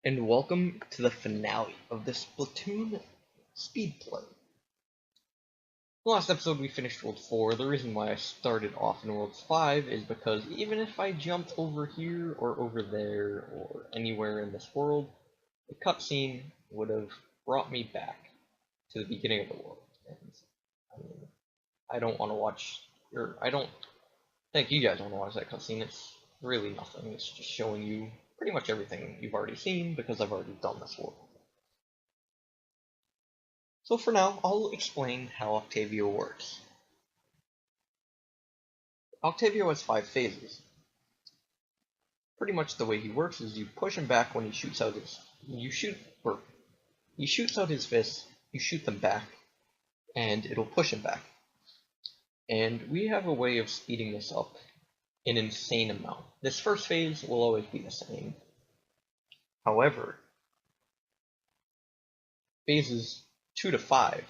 and welcome to the finale of the Splatoon Speedplay. The last episode we finished World 4. The reason why I started off in World 5 is because even if I jumped over here or over there or anywhere in this world, the cutscene would have brought me back to the beginning of the world. And I don't want to watch, or I don't think you guys want to watch that cutscene. It's really nothing. It's just showing you pretty much everything you've already seen because I've already done this world. So for now, I'll explain how Octavio works. Octavio has 5 phases. Pretty much the way he works is you push him back when he shoots out his... he shoots out his fists, you shoot them back, and it'll push him back. And we have a way of speeding this up an insane amount. This first phase will always be the same. However, phases 2 to 5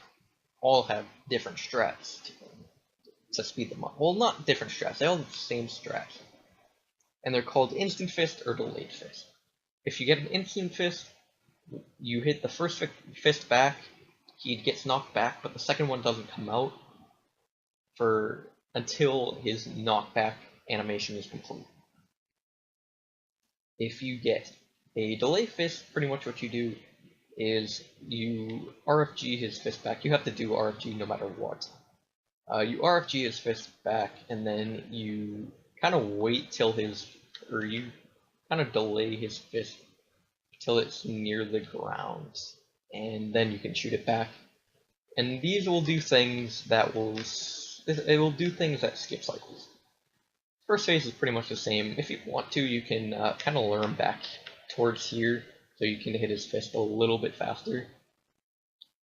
all have different strats to speed them up. Well, not different strats, they all have the same strats. And they're called instant fist or delayed fist. If you get an instant fist, you hit the first fist back, he gets knocked back, but the second one doesn't come out until his knockback animation is complete. If you get a delay fist, pretty much what you do is you RFG his fist back. You have to do RFG no matter what. You RFG his fist back, and then you kind of wait till you kind of delay his fist till it's near the ground, and then you can shoot it back. And these will do things that skip cycles. First phase is pretty much the same. If you want to, you can kind of lure him back towards here, so you can hit his fist a little bit faster.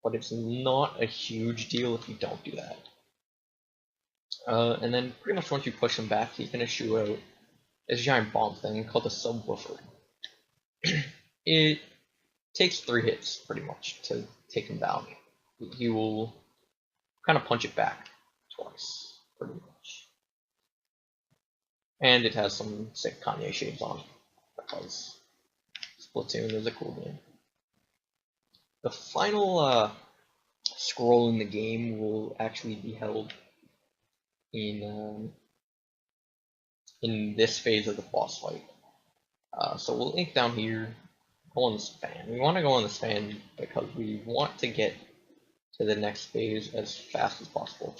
But it's not a huge deal if you don't do that. And then pretty much once you push him back, he's going to shoot out this giant bomb thing called a subwoofer. It takes 3 hits, pretty much, to take him down. He will kind of punch it back twice, pretty much. And it has some sick Kanye shades on, because Splatoon is a cool game. The final scroll in the game will actually be held in this phase of the boss fight. So we'll ink down here, go on the span. We want to go on the span because we want to get to the next phase as fast as possible.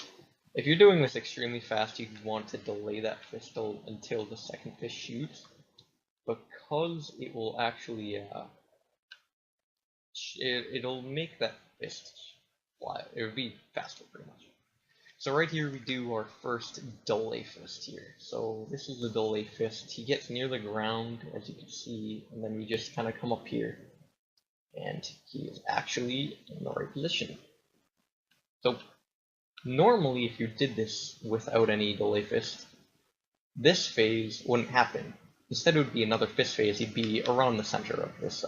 If you're doing this extremely fast, you want to delay that pistol until the second fist shoots, because it will actually it'll make that fist fly. It would be faster, pretty much. So right here we do our first delay fist here. So this is the delay fist. He gets near the ground, as you can see, and then we just kind of come up here, and he is actually in the right position. So normally, if you did this without any delay fist, this phase wouldn't happen. Instead, it would be another fist phase. He'd be around the center of this.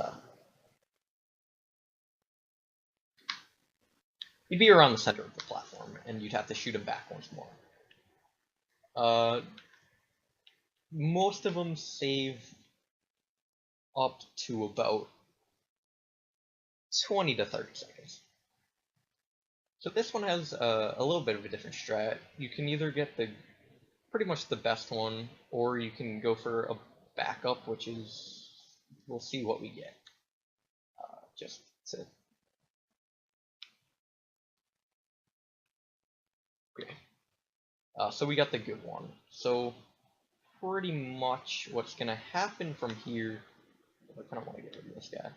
He'd be around the center of the platform, and you'd have to shoot him back once more. Most of them save up to about 20 to 30 seconds. So this one has a little bit of a different strat. You can either get pretty much the best one, or you can go for a backup, which is, we'll see what we get. Okay. So we got the good one. So pretty much what's gonna happen from here, I kind of want to get rid of this guy.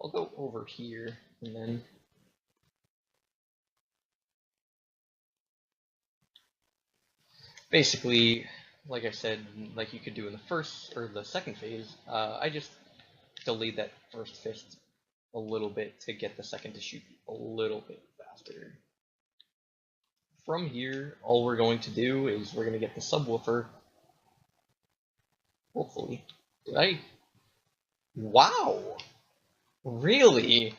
I'll go over here, and then basically, like I said, like you could do in the first or the second phase, I just delayed that first fist a little bit to get the second to shoot a little bit faster. From here, all we're going to do is we're going to get the subwoofer. Hopefully. Wow! Really?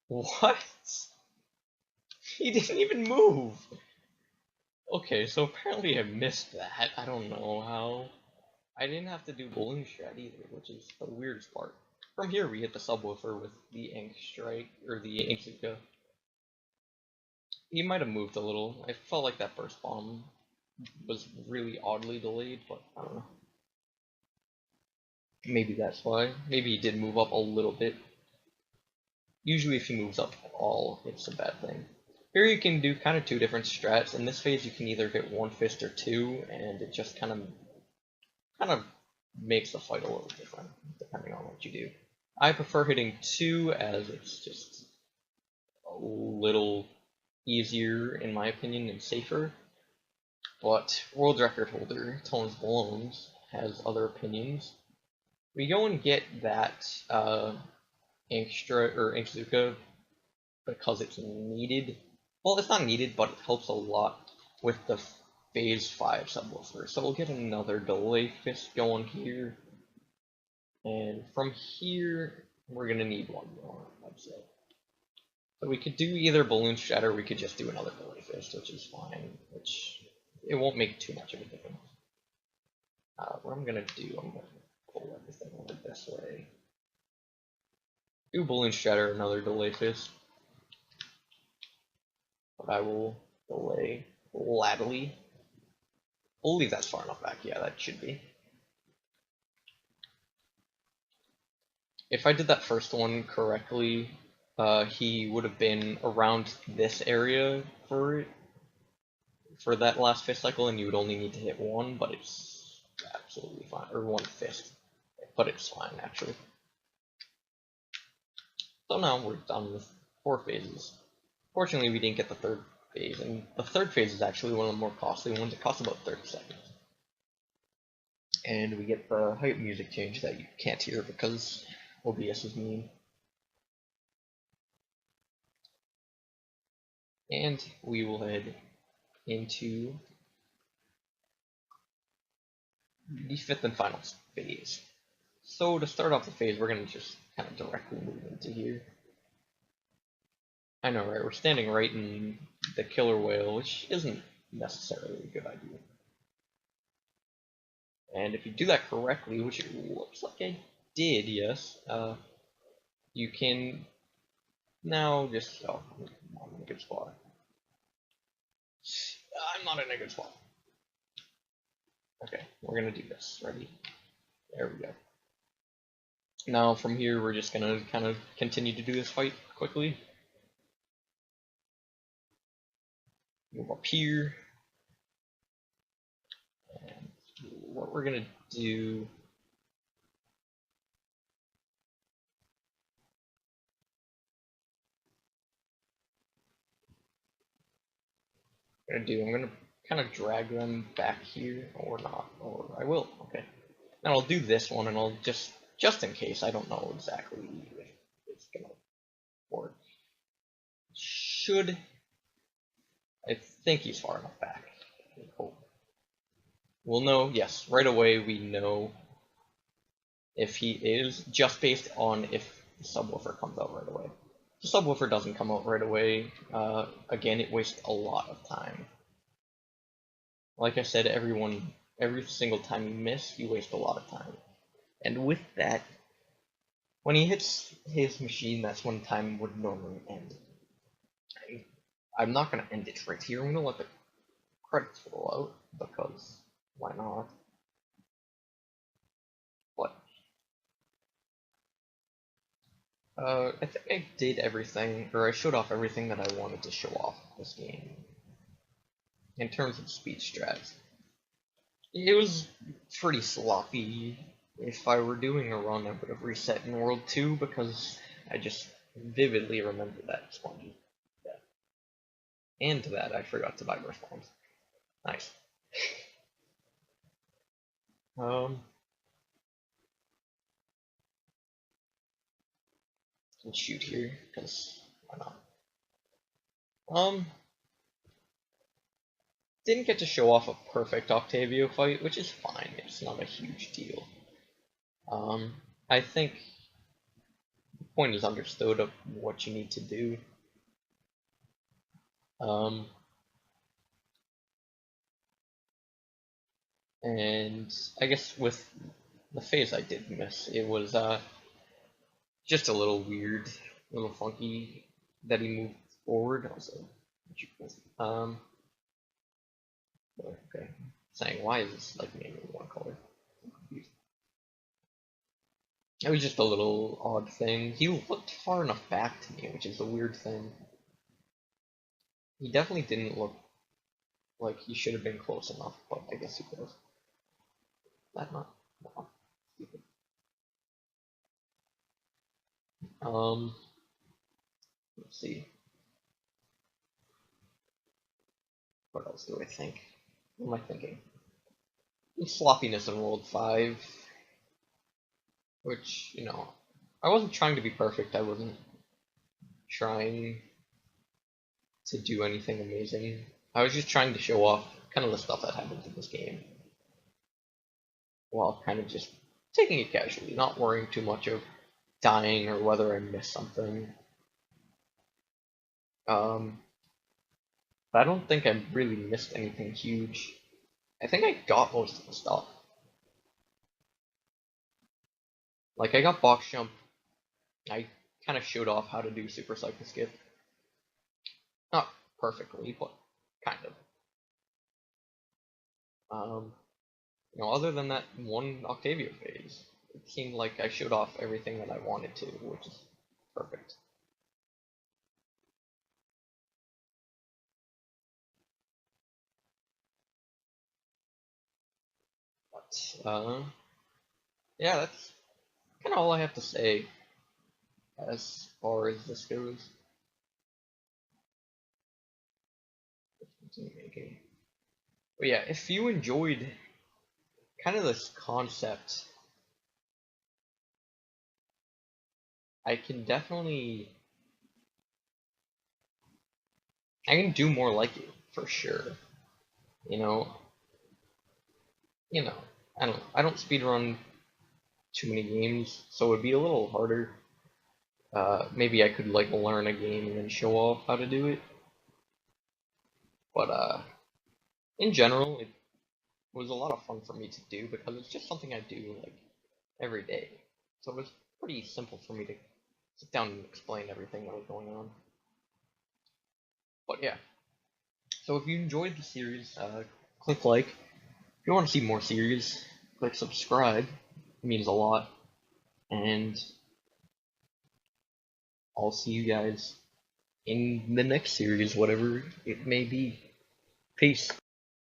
What? He didn't even move! Okay, so apparently I missed that. I don't know how. I didn't have to do balloon strat either, which is the weirdest part. From here, we hit the subwoofer with the ink strike, or the ink Zuka. He might have moved a little. I felt like that burst bomb was really oddly delayed, but I don't know. Maybe that's why. Maybe he did move up a little bit. Usually if he moves up at all, it's a bad thing. Here you can do kind of two different strats. In this phase you can either hit one fist or two, and it just kind of makes the fight a little different, depending on what you do. I prefer hitting two as it's just a little easier in my opinion and safer. But world record holder Tones Balloons has other opinions. We go and get that Inkzuka because it's needed. Well, it's not needed, but it helps a lot with the phase 5 subwoofer. So we'll get another delay fist going here. And from here, we're going to need one more, I'd say. So we could do either Balloon Shatter, or we could just do another delay fist, which is fine. Which, it won't make too much of a difference. What I'm going to do, I'm going to pull everything over this way. Do Balloon Shatter, another delay fist. But I will delay laterally. We'll leave that far enough back. Yeah, that should be. If I did that first one correctly, he would have been around this area for that last fist cycle, and you would only need to hit one, but it's absolutely fine. Or one fist. But it's fine, actually. So now we're done with 4 phases. Fortunately, we didn't get the third phase, and the third phase is actually one of the more costly ones. It costs about 30 seconds. And we get the hype music change that you can't hear because OBS is mean. And we will head into the 5th and final phase. So to start off the phase, we're going to just kind of directly move into here. I know, right? We're standing right in the killer whale, which isn't necessarily a good idea. And if you do that correctly, which it looks like I did, yes, you can now just, oh, I'm in a good spot. I'm not in a good spot. Okay, we're gonna do this. Ready? There we go. Now from here, we're just gonna kind of continue to do this fight quickly. Move up here. And what we're gonna do. I'm gonna kind of drag them back here, or not, or I will. Okay. Now I'll do this one, and I'll just in case, I don't know exactly if it's gonna work. Should I think he's far enough back? Hope. We'll know. Yes, right away we know if he is, just based on if the subwoofer comes out right away. If the subwoofer doesn't come out right away, again, it wastes a lot of time. Like I said, every single time you miss, you waste a lot of time. And with that, when he hits his machine, that's when time would normally end. I'm not going to end it right here. I'm going to let the credits roll out, because why not? But I think I did everything, or I showed off everything that I wanted to show off this game. In terms of speed strats, it was pretty sloppy. If I were doing a run, I would have reset in World 2, because I just vividly remember that spongy. Yeah. And to that, I forgot to buy burst bombs. Nice. Let's shoot here, because why not? Didn't get to show off a perfect Octavio fight, which is fine. It's not a huge deal. I think the point is understood of what you need to do. And I guess with the phase I did miss, it was just a little weird, a little funky that he moved forward. Also, okay, saying why is this like mainly one color? It was just a little odd thing. He looked far enough back to me, which is a weird thing. He definitely didn't look like he should have been close enough, but I guess he was. That not no, stupid. Um, let's see. What else do I think? What am I thinking? Sloppiness in World 5, which, I wasn't trying to be perfect. I wasn't trying to do anything amazing. I was just trying to show off kind of the stuff that happens in this game while kind of just taking it casually, not worrying too much of dying or whether I missed something. But I don't think I really missed anything huge. I think I got most of the stuff. Like, I got box jump. I kind of showed off how to do super cycle skip. Not perfectly, but kind of. Other than that one Octavia phase, it seemed like I showed off everything that I wanted to, which is perfect. But, yeah, that's kind of all I have to say as far as this goes. But yeah, if you enjoyed kind of this concept, I can do more like it for sure. You know, you know, I don't speedrun too many games, so it'd be a little harder. Maybe I could like learn a game and then show off how to do it. But in general, it was a lot of fun for me to do because it's just something I do like every day. So it was pretty simple for me to sit down and explain everything that was going on. But yeah, so if you enjoyed the series, click like. If you want to see more series, click subscribe. It means a lot. And I'll see you guys in the next series, whatever it may be. Peace.